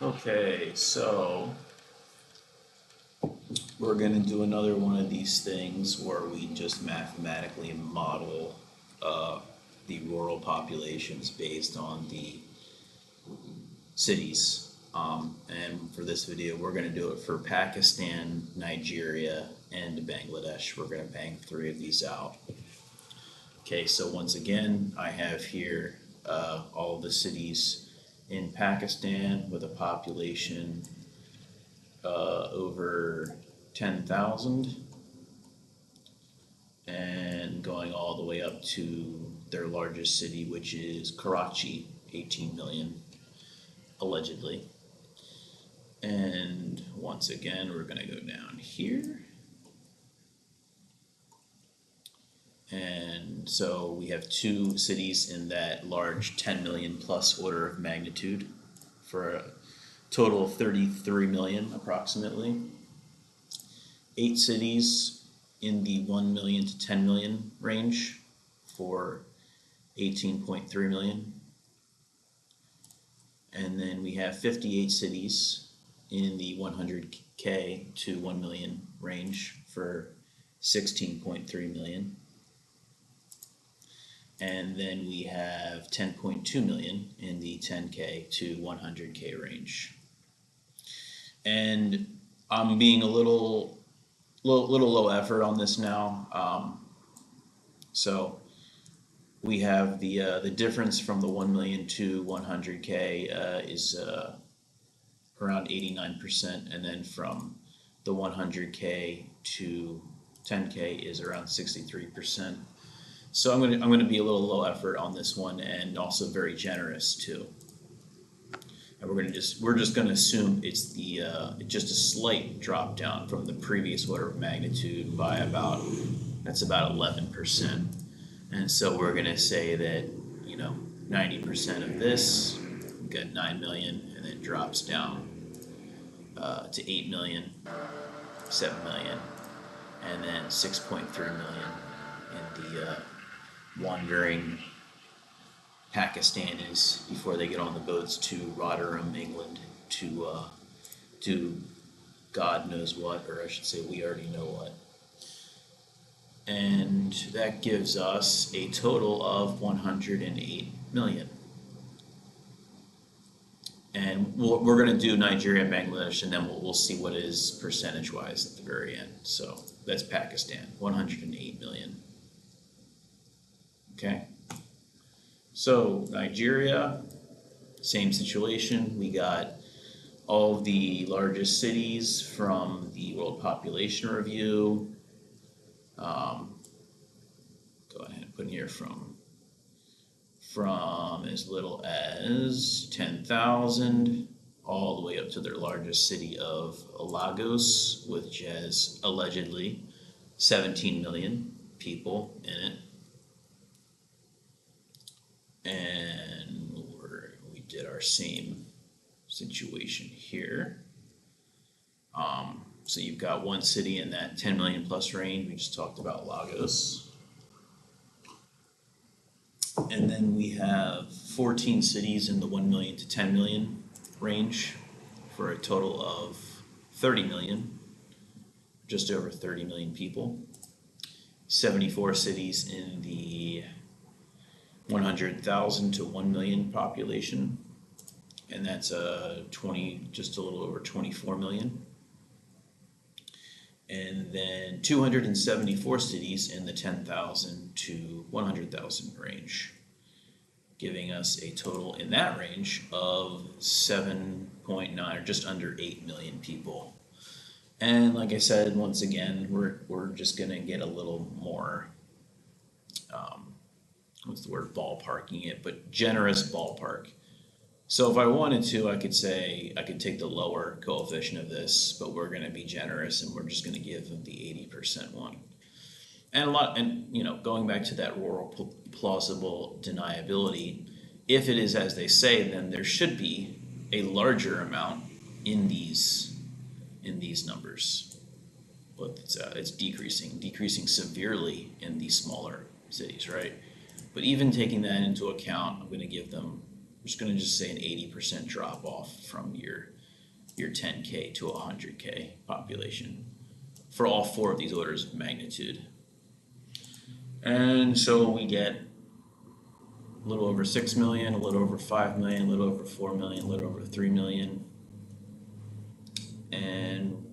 Okay, so we're gonna do another one of these things where we just mathematically model uh, the rural populations based on the cities. And for this video, we're gonna do it for Pakistan, Nigeria, and Bangladesh. We're gonna bang three of these out. Okay, so once again, I have here all the cities in Pakistan with a population over 10,000 and going all the way up to their largest city, which is Karachi, 18 million, allegedly. And once again, we're going to go down here. And so we have two cities in that large 10 million plus order of magnitude for a total of 33 million approximately. 8 cities in the 1 million to 10 million range for 18.3 million. And then we have 58 cities in the 100K to 1 million range for 16.3 million. And then we have 10.2 million in the 10K to 100K range. And I'm being a little low effort on this now. So we have the difference from the 1 million to 100K is around 89%, and then from the 100K to 10K is around 63%. So I'm gonna be a little low effort on this one, and also very generous too. And we're just gonna assume it's just a slight drop down from the previous order of magnitude by that's about 11%. And so we're gonna say that 90% of this, we got 9 million, and then drops down to 8 million, 7 million, and then 6.3 million in the wandering Pakistanis before they get on the boats to Rotterdam, England, to do God knows what, or I should say, we already know what. And that gives us a total of 108 million. And we're going to do Nigeria and Bangladesh, and then we'll see what it is percentage wise at the very end. So that's Pakistan, 108 million. Okay. So Nigeria, same situation. We got all of the largest cities from the World Population Review. Go ahead and put in here from as little as 10,000 all the way up to their largest city of Lagos, which has allegedly 17 million people in it. And we did our same situation here. So you've got one city in that 10 million plus range. We just talked about Lagos. And then we have 14 cities in the 1 million to 10 million range for a total of 30 million, just over 30 million people. 74 cities in the 100,000 to 1 million population, and that's just a little over 24 million. And then 274 cities in the 10,000 to 100,000 range, giving us a total in that range of 7.9 or just under 8 million people. And like I said, once again, we're just gonna get a little more, what's the word, ballparking it, but generous ballpark. So if I wanted to, I could take the lower coefficient of this, but we're gonna be generous and we're just gonna give them the 80% one. And going back to that rural plausible deniability, if it is as they say, then there should be a larger amount in these numbers. But it's decreasing severely in these smaller cities, right? But even taking that into account, I'm gonna give them just gonna just say an 80% drop off from your 10K to 100K population for all four of these orders of magnitude. And so we get a little over 6 million, a little over 5 million, a little over 4 million, a little over 3 million. And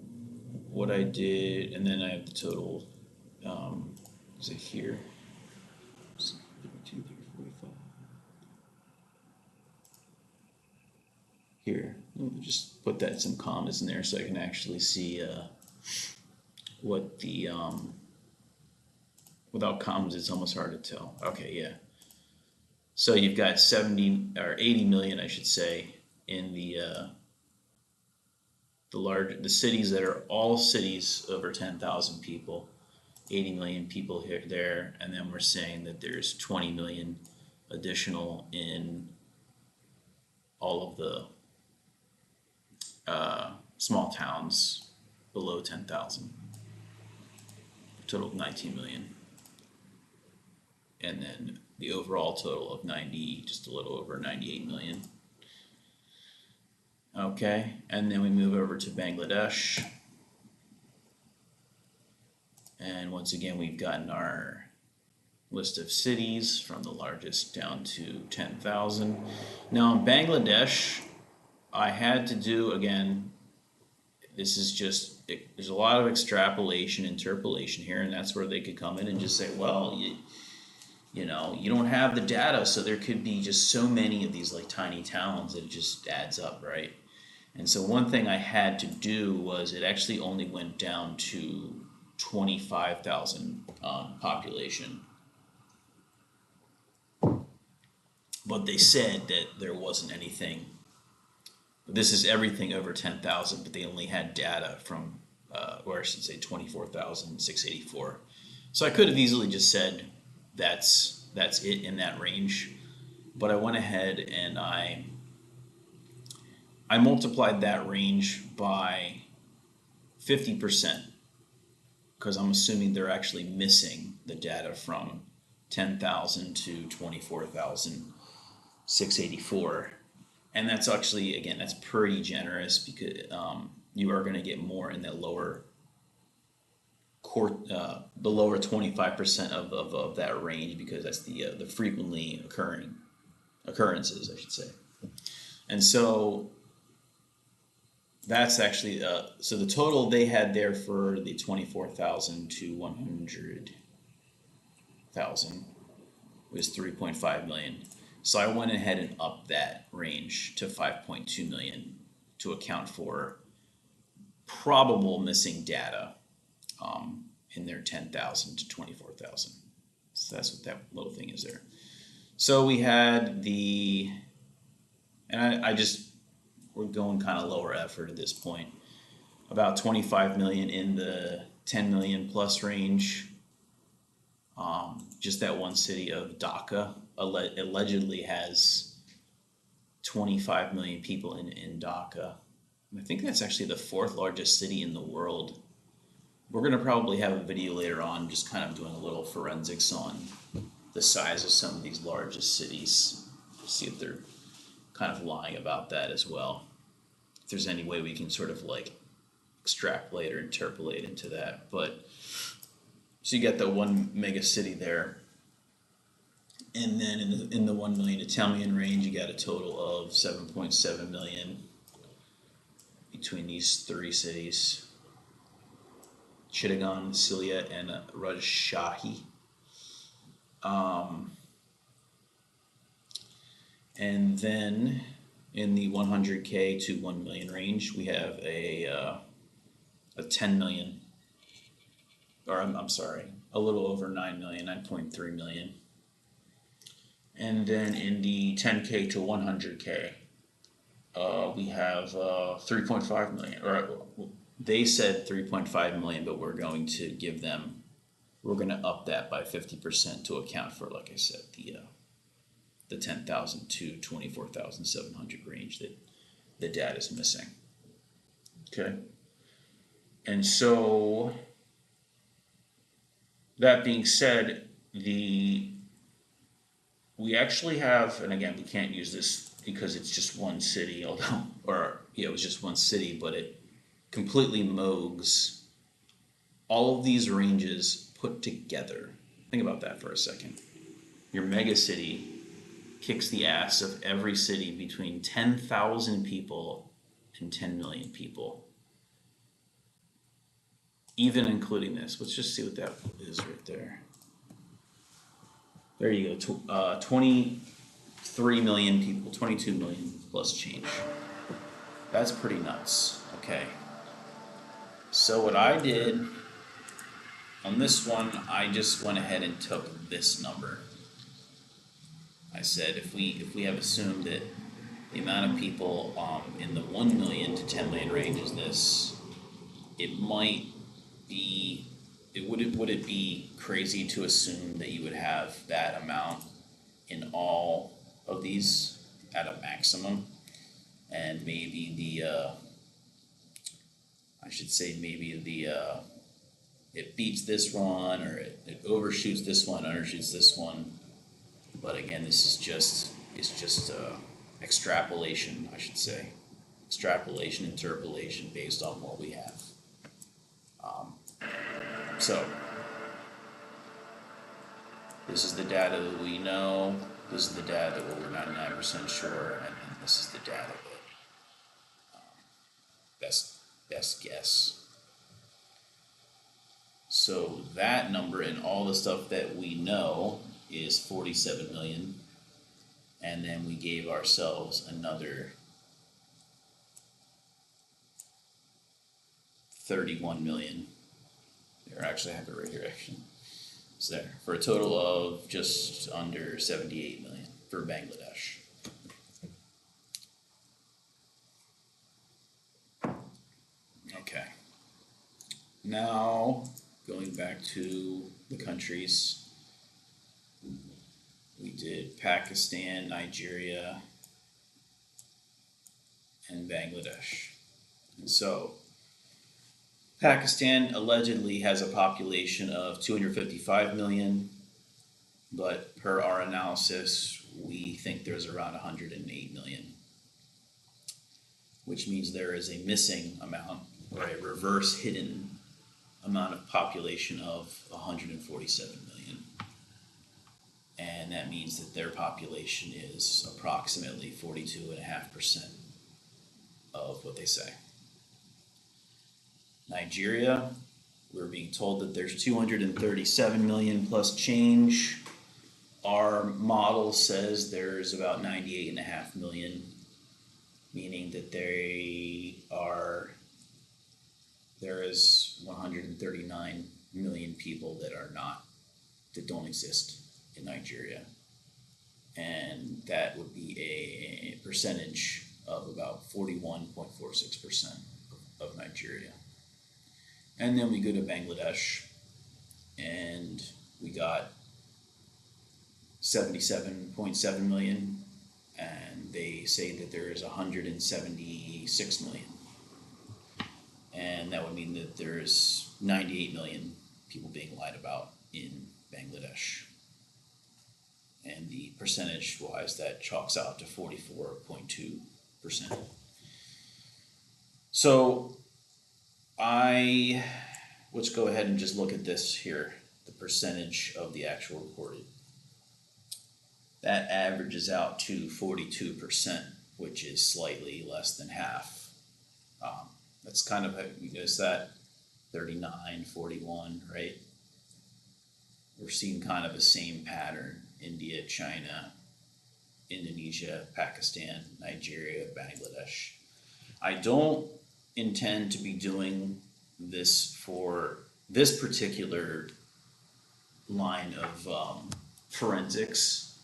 what I did, and then I have the total, is it here? 32, 45. Here, let me just put that some commas in there so I can actually see what the without commas it's almost hard to tell. Okay, yeah. So you've got 70 or 80 million, I should say, in the cities that are all cities over 10,000 people. 80 million people here there, and then we're saying that there's 20 million additional in all of the small towns below 10,000. Total of 19 million. And then the overall total of 90, just a little over 98 million. Okay, and then we move over to Bangladesh. And once again, we've gotten our list of cities from the largest down to 10,000. Now in Bangladesh, I had to do, again, this is just, there's a lot of extrapolation, interpolation here, and that's where they could come in and just say, well, you know, you don't have the data, so there could be just so many of these like tiny towns that it just adds up, right? And so one thing I had to do was it actually only went down to 25,000 population. But they said that there wasn't anything. This is everything over 10,000, but they only had data from, or I should say 24,684. So I could have easily just said that's it in that range. But I went ahead and I multiplied that range by 50%, because I'm assuming they're actually missing the data from 10,000 to 24,684. And that's actually, again, that's pretty generous, because you are going to get more in that lower the lower 25% of that range, because that's the frequently occurring occurrences, I should say. And so that's actually so the total they had there for the 24,000 to 100,000 was 3.5 million. So I went ahead and upped that range to 5.2 million to account for probable missing data in their 10,000 to 24,000. So that's what that little thing is there. So we had and I just, we're going kind of lower effort at this point. About 25 million in the 10 million plus range. Just that one city of Dhaka allegedly has 25 million people in Dhaka. I think that's actually the fourth largest city in the world. We're going to probably have a video later on just kind of doing a little forensics on the size of some of these largest cities. See if they're kind of lying about that as well. If there's any way we can sort of like extrapolate or interpolate into that. But so you got the one mega city there. And then in the 1 million to 10 million range, you got a total of 7.7 million between these three cities: Chittagong, Sylhet, and Rajshahi. And then in the 100K to 1 million range, we have a 10 million, or I'm sorry, a little over 9 million, 9.3 million. And then in the 10K to 100K, we have 3.5 million, or they said 3.5 million, but we're going to give them, we're going to up that by 50% to account for, like I said, the 10,000 to 24,700 range that the data is missing. Okay. And so that being said, we actually have, and again, we can't use this because it's just one city, although, or, yeah, it was just one city, but it completely mogs all of these ranges put together. Think about that for a second. Your mega city kicks the ass of every city between 10,000 people and 10 million people, even including this. Let's just see what that is right there. There you go. 23 million people, 22 million plus change. That's pretty nuts. Okay. So what I did on this one, I just went ahead and took this number. I said if we have assumed that the amount of people in the 1 million to 10 million range is this, it might be, would it be crazy to assume that you would have that amount in all of these at a maximum? And maybe I should say maybe it beats this one, or it overshoots this one, undershoots this one. But again, this is just, it's just extrapolation, I should say. Extrapolation, interpolation based on what we have. So, this is the data that we know. This is the data that we're 99% sure, and then this is the data that best guess. So that number and all the stuff that we know is 47 million, and then we gave ourselves another 31 million. There, actually I have it right here, actually. It's there, for a total of just under 78 million for Bangladesh. Okay. Now, going back to the countries, we did Pakistan, Nigeria, and Bangladesh. And so, Pakistan allegedly has a population of 255 million, but per our analysis, we think there's around 108 million, which means there is a missing amount, or a reverse hidden amount of population of 147 million. And that means that their population is approximately 42.5% of what they say. Nigeria, we're being told that there's 237 million plus change. Our model says there's about 98.5 million, meaning that there is 139 million people that don't exist in Nigeria. And that would be a percentage of about 41.46% of Nigeria. And then we go to Bangladesh, and we got 77.7 million, and they say that there is 176 million. And that would mean that there's 98 million people being lied about in Bangladesh. And the percentage wise, that chalks out to 44.2%. So let's go ahead and just look at this here, the percentage of the actual reported. That averages out to 42%, which is slightly less than half. That's kind of, is that 39, 41, right? We're seeing kind of the same pattern. India, China, Indonesia, Pakistan, Nigeria, Bangladesh. I don't intend to be doing this for this particular line of forensics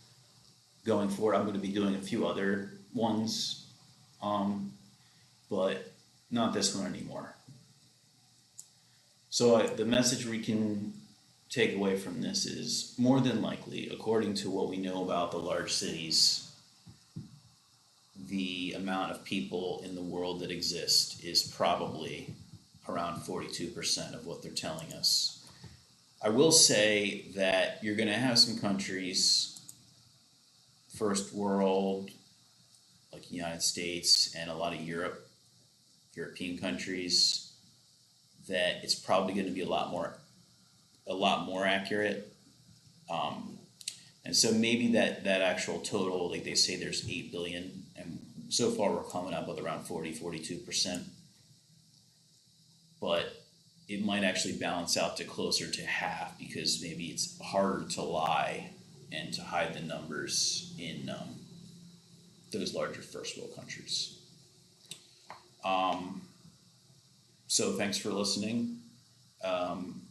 going forward. I'm going to be doing a few other ones, but not this one anymore. So the message we can take away from this is, more than likely, according to what we know about the large cities, the amount of people in the world that exist is probably around 42% of what they're telling us. I will say that you're going to have some countries, first world, United States and a lot of European countries, that it's probably going to be a lot more accurate. Um, and so maybe that actual total, like they say there's 8 billion, and so far we're coming up with around 42%, but it might actually balance out to closer to half because maybe it's harder to lie and to hide the numbers in those larger first world countries. Um, so thanks for listening. Um,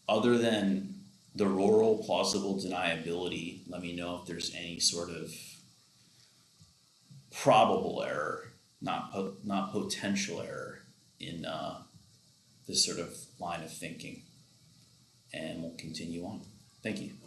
Other than the rural plausible deniability, let me know if there's any sort of probable error, not potential error in this sort of line of thinking, and we'll continue on. Thank you.